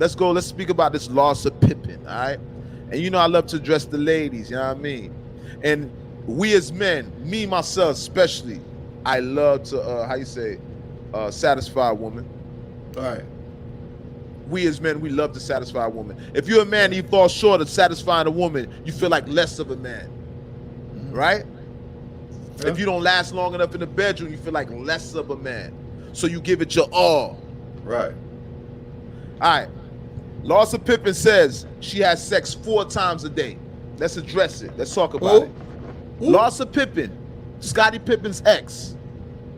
Let's speak about this Larsa Pippen, all right? And you know I love to address the ladies, you know what I mean? And we as men, me myself especially, I love to satisfy a woman. All right. We as men, we love to satisfy a woman. If you're a man and you fall short of satisfying a woman, you feel like less of a man, right? Yeah. If you don't last long enough in the bedroom, you feel like less of a man. So you give it your all. Right. All right. Larsa Pippen says she has sex 4 times a day. Let's address it. Let's talk about it. Larsa Pippen, Scottie Pippen's ex,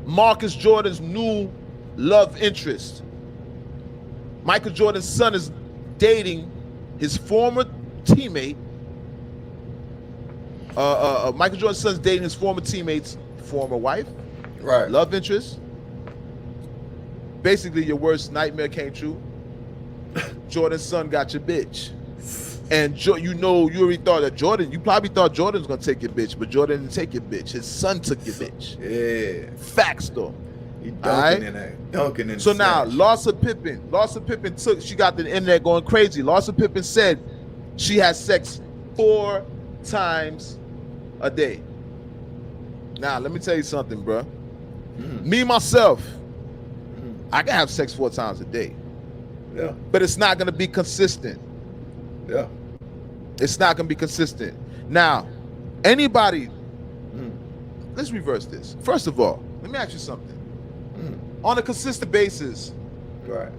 Marcus Jordan's new love interest. Michael Jordan's son is dating his former teammate. Michael Jordan's son's dating his former teammate's former wife. Right. Love interest. Basically, your worst nightmare came true. Jordan's son got your bitch. And you already thought that you probably thought Jordan was gonna take your bitch, but Jordan didn't take your bitch. His son took your bitch. Yeah. Facts though. He dunking in that. Dunking in. So now, Larsa Pippen she got the internet going crazy. Larsa Pippen said she has sex 4 times a day. Now, let me tell you something, bro. Me, myself, I can have sex 4 times a day. Yeah. But it's not going to be consistent. Yeah. It's not going to be consistent. Now, anybody, let's reverse this. First of all, let me ask you something. On a consistent basis, right?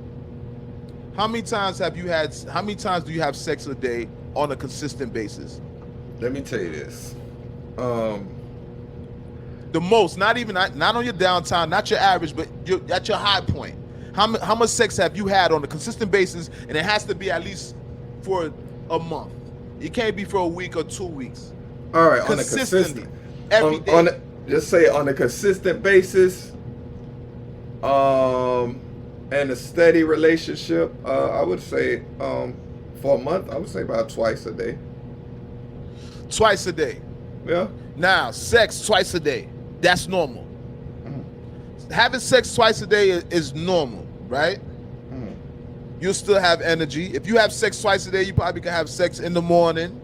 How many times do you have sex a day on a consistent basis? Let me tell you this. The most, not on your downtime, not your average, but at your high point. How much sex have you had on a consistent basis? And it has to be at least for a month. It can't be for a week or 2 weeks. All right, on a consistent, every day. Just say on a consistent basis. And a steady relationship, I would say for a month, I would say about twice a day. Twice a day. Yeah. Now, sex twice a day, that's normal. Having sex twice a day is normal, right? You'll still have energy. If you have sex twice a day, you probably can have sex in the morning.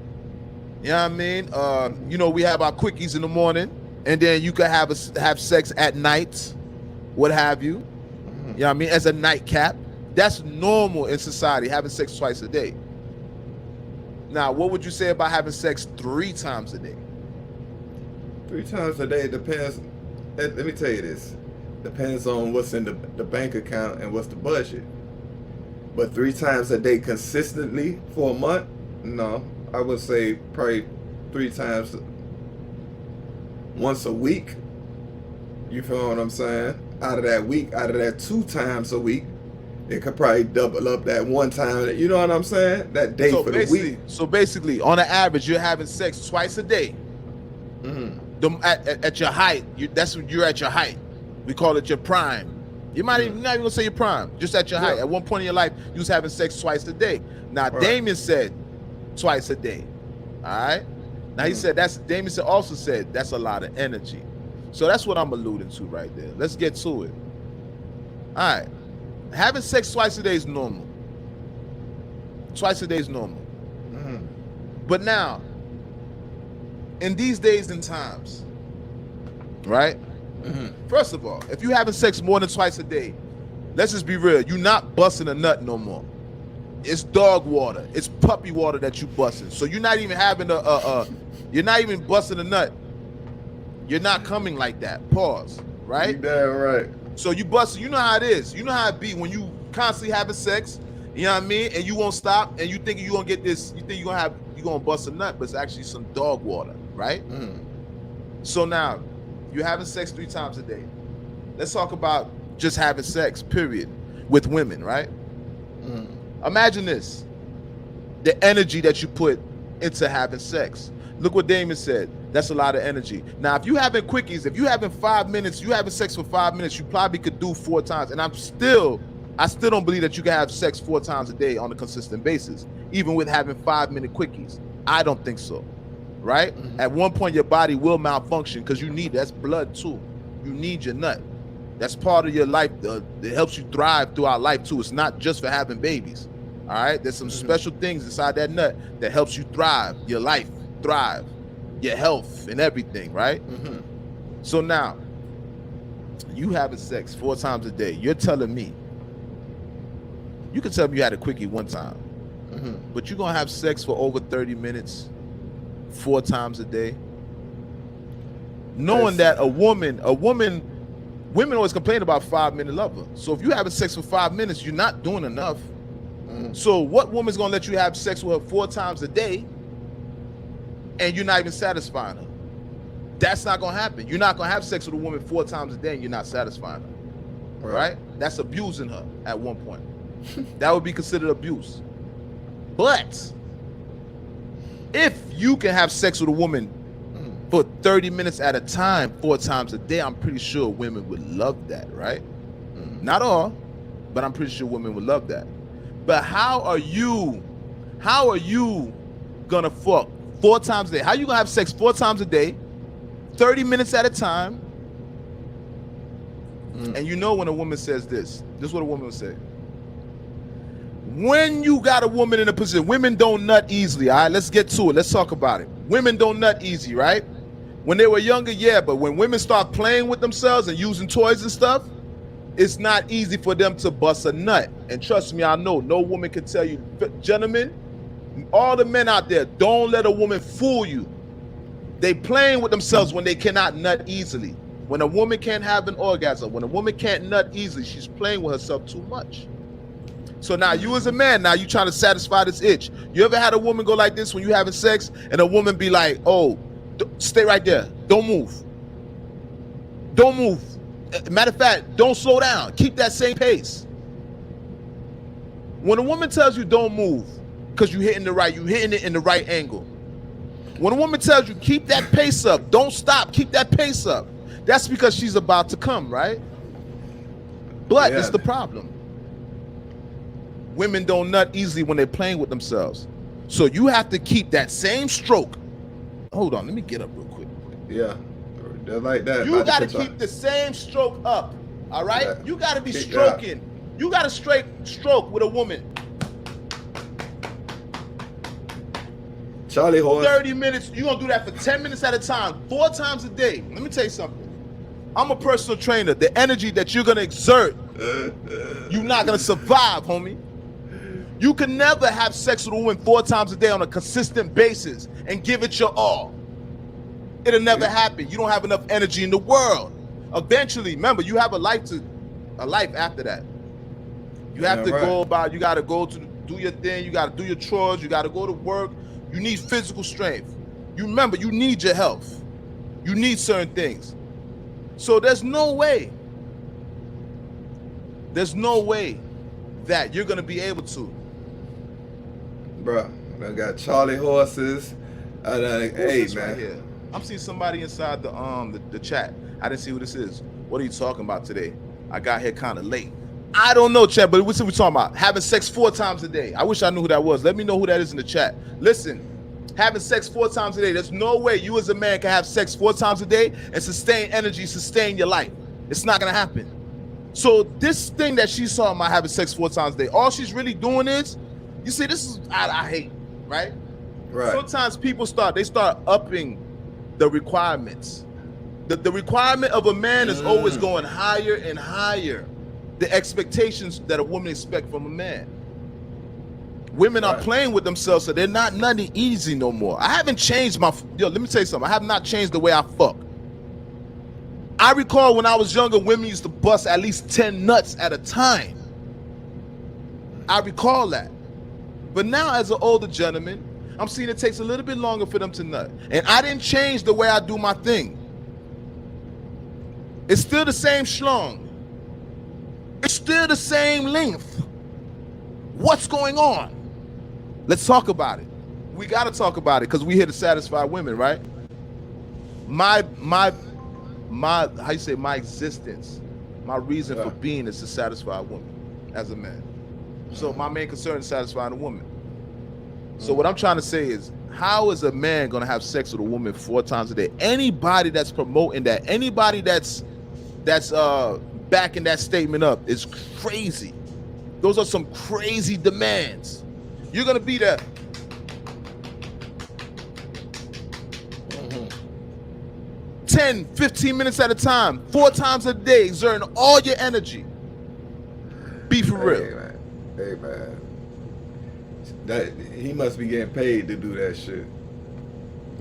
You know what I mean? We have our quickies in the morning, and then you can have sex at night, what have you. You know what I mean? As a nightcap. That's normal in society, having sex twice a day. Now, what would you say about having sex 3 times a day? 3 times a day depends. Let me tell you this. Depends on what's in the bank account and what's the budget. But 3 times a day consistently for a month? No. I would say probably 3 times once a week. You feel what I'm saying? Out of that 2 times a week, it could probably double up that 1 time. You know what I'm saying? That day for the week. So basically, on an average, you're having sex twice a day. At your height, that's when you're at your height. We call it your prime. You're not even gonna say your prime, just at your height. At one point in your life, you was having sex twice a day. Now, Damien said twice a day. All right. Now he said Damien also said that's a lot of energy. So that's what I'm alluding to right there. Let's get to it. All right. Having sex twice a day is normal. Twice a day is normal. But now, in these days and times, right? First of all, if you're having sex more than twice a day, let's just be real. You're not busting a nut no more. It's dog water. It's puppy water that you busting. So you're not even having you're not even busting a nut. You're not coming like that. Pause. Right? You damn right. So you busting. You know how it is. You know how it be when you constantly having sex. You know what I mean? And you won't stop. And you think you're gonna get this. You think you're gonna bust a nut, but it's actually some dog water. Right? So now you're having sex 3 times a day. Let's talk about just having sex. Period. With women. Right? Imagine this. The energy that you put into having sex. Look what Damon said. That's a lot of energy. Now, if you having quickies, if you having 5 minutes, you having sex for 5 minutes, you probably could do 4 times. And I still don't believe that you can have sex 4 times a day on a consistent basis, even with having 5-minute quickies. I don't think so. Right? At one point, your body will malfunction because you need that's blood too. You need your nut. That's part of your life. It helps you thrive throughout life too. It's not just for having babies. All right, there's some special things inside that nut that helps you thrive, your life thrive, your health and everything, right? So now you having sex 4 times a day. You're telling me, you can tell me you had a quickie one time, but you're gonna have sex for over 30 minutes 4 times a day, knowing that women always complain about 5-minute lover. So if you're having sex for 5 minutes, you're not doing enough. So what woman's gonna let you have sex with her 4 times a day and you're not even satisfying her? That's not gonna happen. You're not gonna have sex with a woman 4 times a day and you're not satisfying her, right? That's abusing her at one point. That would be considered abuse. But if you can have sex with a woman for 30 minutes at a time 4 times a day, I'm pretty sure women would love that, right? Not all, but I'm pretty sure women would love that. But how are you gonna fuck 4 times a day? How you gonna have sex 4 times a day, 30 minutes at a time? And you know when a woman says this is what a woman will say. When you got a woman in a position, women don't nut easily, all right? Let's get to it. Let's talk about it. Women don't nut easy, right? When they were younger, yeah, but when women start playing with themselves and using toys and stuff, it's not easy for them to bust a nut. And trust me, I know, no woman can tell you, gentlemen, all the men out there, don't let a woman fool you. They playing with themselves when they cannot nut easily. When a woman can't have an orgasm, when a woman can't nut easily, she's playing with herself too much. So now you as a man, now you trying to satisfy this itch. You ever had a woman go like this when you having sex and a woman be like, oh, stay right there. Don't move. Don't move. Matter of fact, don't slow down. Keep that same pace. When a woman tells you don't move because you're hitting it in the right angle. When a woman tells you keep that pace up, don't stop, keep that pace up, that's because she's about to come, right? But it's the problem. Women don't nut easily when they're playing with themselves. So you have to keep that same stroke. Hold on, let me get up real quick. Yeah, they're like that. You got to keep the same stroke up, all right? Yeah. You got to be stroking. You got to straight stroke with a woman. Charlie horse. 30 minutes. You're going to do that for 10 minutes at a time, 4 times a day. Let me tell you something. I'm a personal trainer. The energy that you're going to exert, you're not going to survive, homie. You can never have sex with a woman 4 times a day on a consistent basis and give it your all. It'll never happen. You don't have enough energy in the world. Eventually, remember, you have a life after that. You have to go about, you got to go to do your thing, you got to do your chores, you got to go to work. You need physical strength. You remember, you need your health. You need certain things. So there's no way that you're gonna be able to. Bruh, I got Charlie horses. Hey man, right here? I'm seeing somebody inside the chat. I didn't see who this is. What are you talking about today? I got here kind of late. I don't know, chat, but what's we talking about? Having sex 4 times a day. I wish I knew who that was. Let me know who that is in the chat. Listen, having sex 4 times a day. There's no way you as a man can have sex 4 times a day and sustain energy, sustain your life. It's not gonna happen. So this thing that she's talking about having sex 4 times a day, all she's really doing is, you see, this is I hate, right? Right. Sometimes people start upping the requirements. The requirement of a man is always going higher and higher. The expectations that a woman expects from a man. Women are playing with themselves, so they're not nothing easy no more. I haven't changed let me tell you something. I have not changed the way I fuck. I recall when I was younger, women used to bust at least 10 nuts at a time. I recall that. But now as an older gentleman, I'm seeing it takes a little bit longer for them to nut. And I didn't change the way I do my thing. It's still the same schlong. It's still the same length. What's going on? Let's talk about it. We got to talk about it because we're here to satisfy women, right? My how you say, my existence, my reason for being is to satisfy a woman as a man. So my main concern is satisfying a woman. So what I'm trying to say is, how is a man going to have sex with a woman 4 times a day? Anybody that's promoting that, anybody that's backing that statement up is crazy. Those are some crazy demands. You're gonna be there. 10, 15 minutes at a time, 4 times a day, exerting all your energy. Be for real. Hey man, that he must be getting paid to do that shit.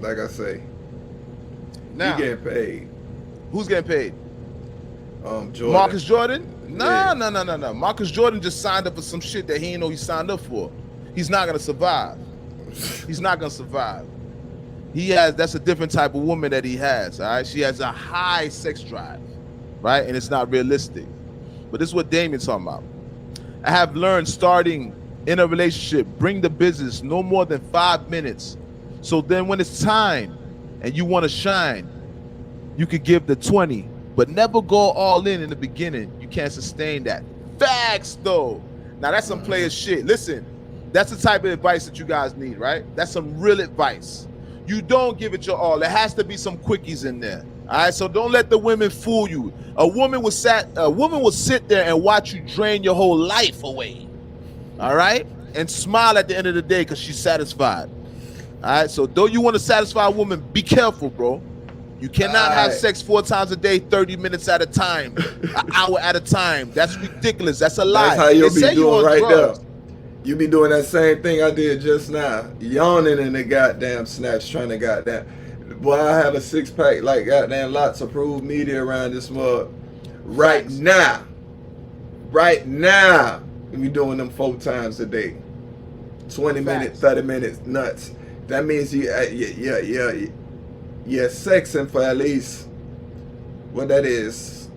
Like I say, Now, he getting paid. Who's getting paid? Jordan. Marcus Jordan? Yeah. No. Marcus Jordan just signed up for some shit that he didn't know he signed up for. He's not gonna survive. He's not gonna survive. That's a different type of woman that he has. All right, she has a high sex drive, right, and it's not realistic. But this is what Damien's talking about. I have learned starting in a relationship, bring the business no more than 5 minutes. So then when it's time and you want to shine, you could give the 20, but never go all in the beginning. You can't sustain that. Facts though. Now that's some player shit. Listen, that's the type of advice that you guys need, right? That's some real advice. You don't give it your all. There has to be some quickies in there. All right, so don't let the women fool you. A woman will sit there and watch you drain your whole life away. All right, and smile at the end of the day because she's satisfied. All right, so though you want to satisfy a woman, be careful, bro. You cannot have sex 4 times a day, 30 minutes at a time, an hour at a time. That's ridiculous. That's a lie. That's how you'll be doing right drugs. there. You be doing that same thing I did just now, yawning in the goddamn snatch, trying to goddamn. Boy, I have a 6-pack like goddamn lots of approved media around this mug. Right now, we be doing them 4 times a day, 20 minutes, 30 minutes, nuts. That means you're sexing for at least what that is,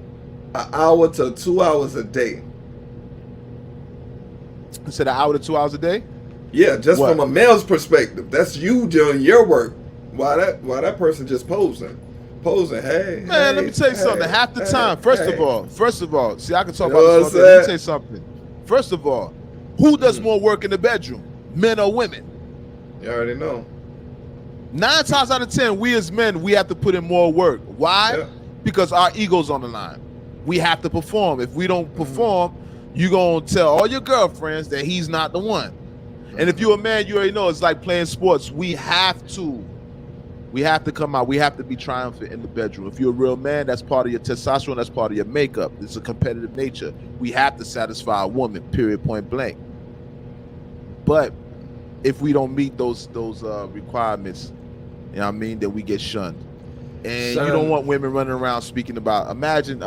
an hour to 2 hours a day. You said an hour to 2 hours a day? Yeah, just from a male's perspective. That's you doing your work. Why that person just posing? Hey, man, let me tell you something. Half the time, first of all, see, I can talk You know about what this. I'm Let me saying? tell you something. First of all, who does more work in the bedroom, men or women? You already know. 9 times out of 10, we as men, we have to put in more work. Why? Yeah. Because our ego's on the line. We have to perform. If we don't perform, you're going to tell all your girlfriends that he's not the one. And if you're a man, you already know it's like playing sports. We have to come out. We have to be triumphant in the bedroom. If you're a real man, that's part of your testosterone. That's part of your makeup. It's a competitive nature. We have to satisfy a woman, period, point blank. But if we don't meet those requirements, you know what I mean, then we get shunned. And you don't want women running around speaking about, imagine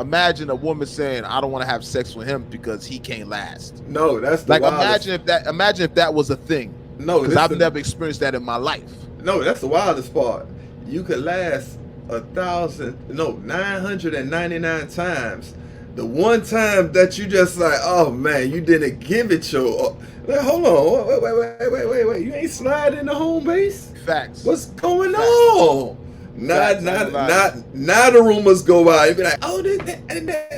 a woman saying, I don't want to have sex with him because he can't last. No, that's the like wildest. imagine if that was a thing. No, because I've never experienced that in my life. No, that's the wildest part. You could last 999 times. The one time that you just like, oh man, you didn't give it your. Like, hold on, wait. You ain't sliding the home base? Facts. What's going on? Now the rumors go out. You be like, oh, this.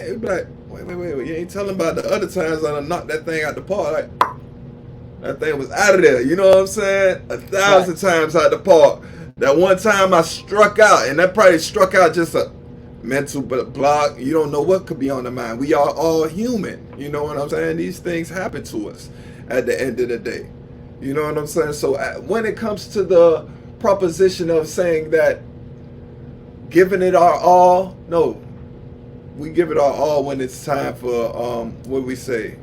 You be like, wait. You ain't telling about the other times I done knocked that thing out the park. Like, that thing was out of there. You know what I'm saying? 1,000 times out the park. That one time I struck out, and that probably struck out just a mental block. You don't know what could be on the mind. We are all human. You know what I'm saying? These things happen to us at the end of the day. You know what I'm saying? So when it comes to the proposition of saying that giving it our all, no, we give it our all when it's time for what we say.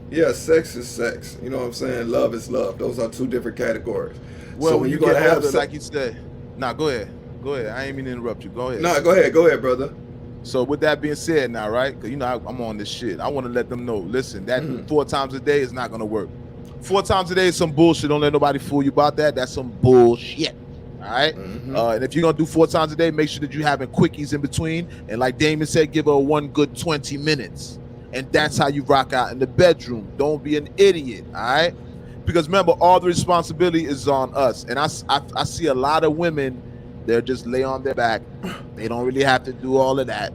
Yeah, sex is sex. You know what I'm saying? Love is love. Those are 2 different categories. Well, so when you're you gonna get have older, like you said, go ahead. I ain't mean to interrupt you. Go ahead. No, go ahead, brother. So with that being said, now, right? Because you know I'm on this shit. I want to let them know. Listen, that 4 times a day is not gonna work. 4 times a day is some bullshit. Don't let nobody fool you about that. That's some bullshit. All right. And if you're gonna do 4 times a day, make sure that you're having quickies in between. And like Damien said, give her one good 20 minutes. And that's how you rock out in the bedroom. Don't be an idiot. All right. Because remember, all the responsibility is on us. And I see a lot of women, they'll just lay on their back. They don't really have to do all of that.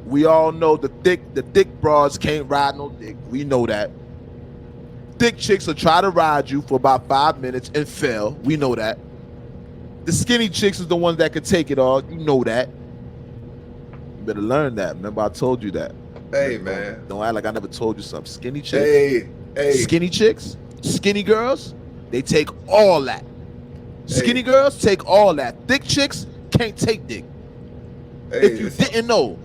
We all know the thick broads can't ride no dick. We know that. Thick chicks will try to ride you for about 5 minutes and fail. We know that. The skinny chicks is the ones that could take it all. You know that. You better learn that. Remember, I told you that. Hey, man. Don't act like I never told you something. Skinny chicks. Hey, Skinny chicks, skinny girls, they take all that. Skinny girls take all that. Thick chicks can't take dick. If you didn't know.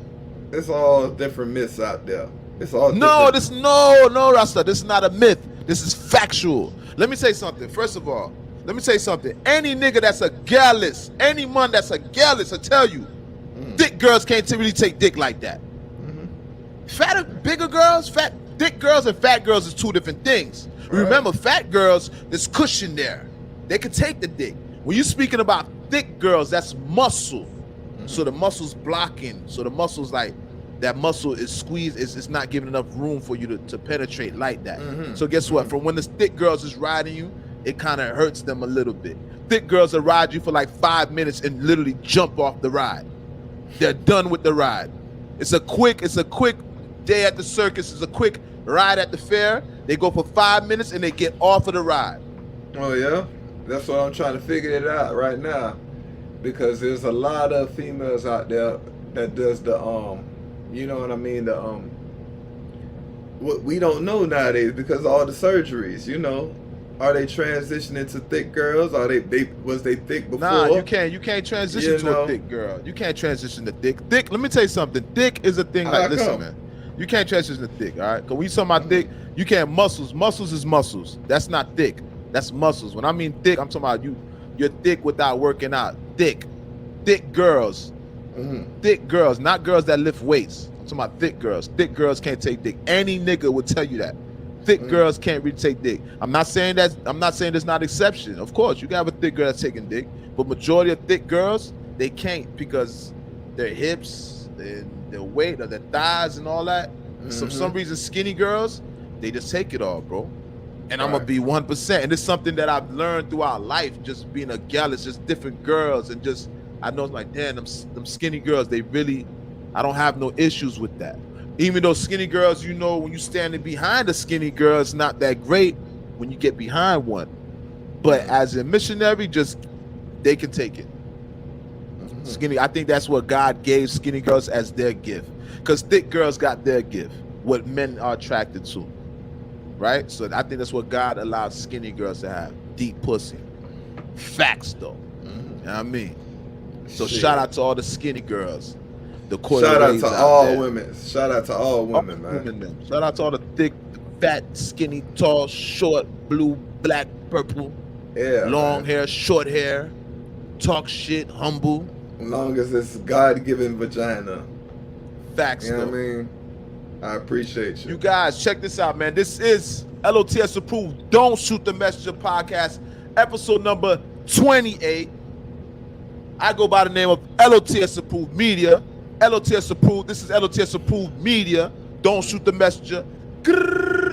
It's all different myths out there. It's all no, different. No, Rasta. This is not a myth. This is factual. Let me say something. First of all, let me say something. Any nigga that's a gallus, any man that's a gallus, I tell you, thick girls can't really take dick like that. Bigger girls, thick girls and fat girls is two different things. Right. Remember, fat girls, there's cushion there. They can take the dick. When you're speaking about thick girls, that's muscle. So the muscle's blocking. So the muscle's like, that muscle is squeezed. It's not giving enough room for you to penetrate like that. So guess what? From when the thick girls is riding you, it kind of hurts them a little bit. Thick girls will ride you for like 5 minutes and literally jump off the ride. They're done with the ride. It's a quick day at the circus. It's a quick ride at the fair. They go for 5 minutes and they get off of the ride. Oh yeah? That's what I'm trying to figure it out right now. Because there's a lot of females out there that does the you know what I mean, the what we don't know nowadays because of all the surgeries, you know. Are they transitioning to thick girls? Are was they thick before? Nah, you can't transition to a thick girl. You can't transition to thick. Thick, let me tell you something. Thick is a thing like, listen, man. You can't transition to thick, all right? Because when you talk about thick, you can't muscles. Muscles is muscles. That's not thick. That's muscles. When I mean thick, I'm talking about you're thick without working out. Thick girls. Thick girls, not girls that lift weights. I'm talking about thick girls. Thick girls can't take dick. Any nigga would tell you that. Thick girls can't really take dick. I'm not saying there's not exception. Of course, you can have a thick girl that's taking dick, but majority of thick girls, they can't because their hips, their weight, or their thighs and all that. For some reason, skinny girls, they just take it all, bro. And I'm gonna be 1%. And it's something that I've learned throughout life, just being a gal. It's just different girls, and just I know it's like, damn, them skinny girls, they really, I don't have no issues with that. Even though skinny girls, you know, when you standing behind a skinny girl, it's not that great when you get behind one. But as a missionary, just they can take it. Skinny, I think that's what God gave skinny girls as their gift. Because thick girls got their gift, what men are attracted to. Right? So I think that's what God allowed skinny girls to have. Deep pussy. Facts though. You know what I mean? So shout out to all the skinny girls. Shout out to all women. Shout out to all women, man. Shout out to all the thick, fat, skinny, tall, short, blue, black, purple, long hair, short hair, talk shit, humble. As long as it's God-given vagina. Facts, you know what I mean? I appreciate you. You guys, check this out, man. This is L.O.T.S approved Don't Shoot the Messenger podcast, episode number 28. I go by the name of L.O.T.S approved media. L.O.T.S approved. This is L.O.T.S approved media. Don't shoot the messenger. Grrr.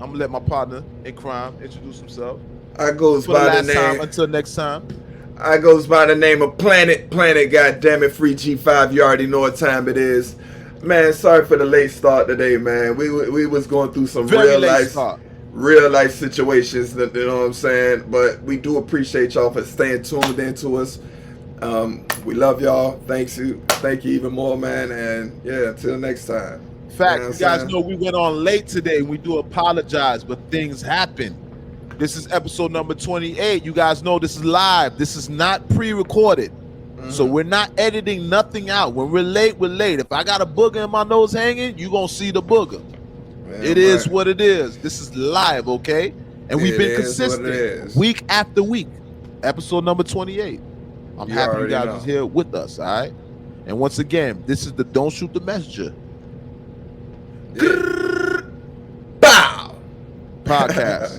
I'm gonna let my partner in crime introduce himself. I goes by the name. Until next time. I goes by the name of Planet. Goddammit, free G5. You already know what time it is. Man, sorry for the late start today, man. We was going through some real life situations. You know what I'm saying? But we do appreciate y'all for staying tuned into us. We love y'all. Thank you even more, man. And yeah, until next time. Fact, you guys know we went on late today. We do apologize, but things happen. This is episode number 28. You guys know this is live. This is not pre-recorded. So we're not editing nothing out. When we're late, we're late. If I got a booger in my nose hanging, you're going to see the booger. Man, it is what it is. This is live, okay? And we've been consistent week after week. Episode number 28. I'm happy you guys are here with us, all right? And once again, this is the Don't Shoot the Messenger Bow! podcast.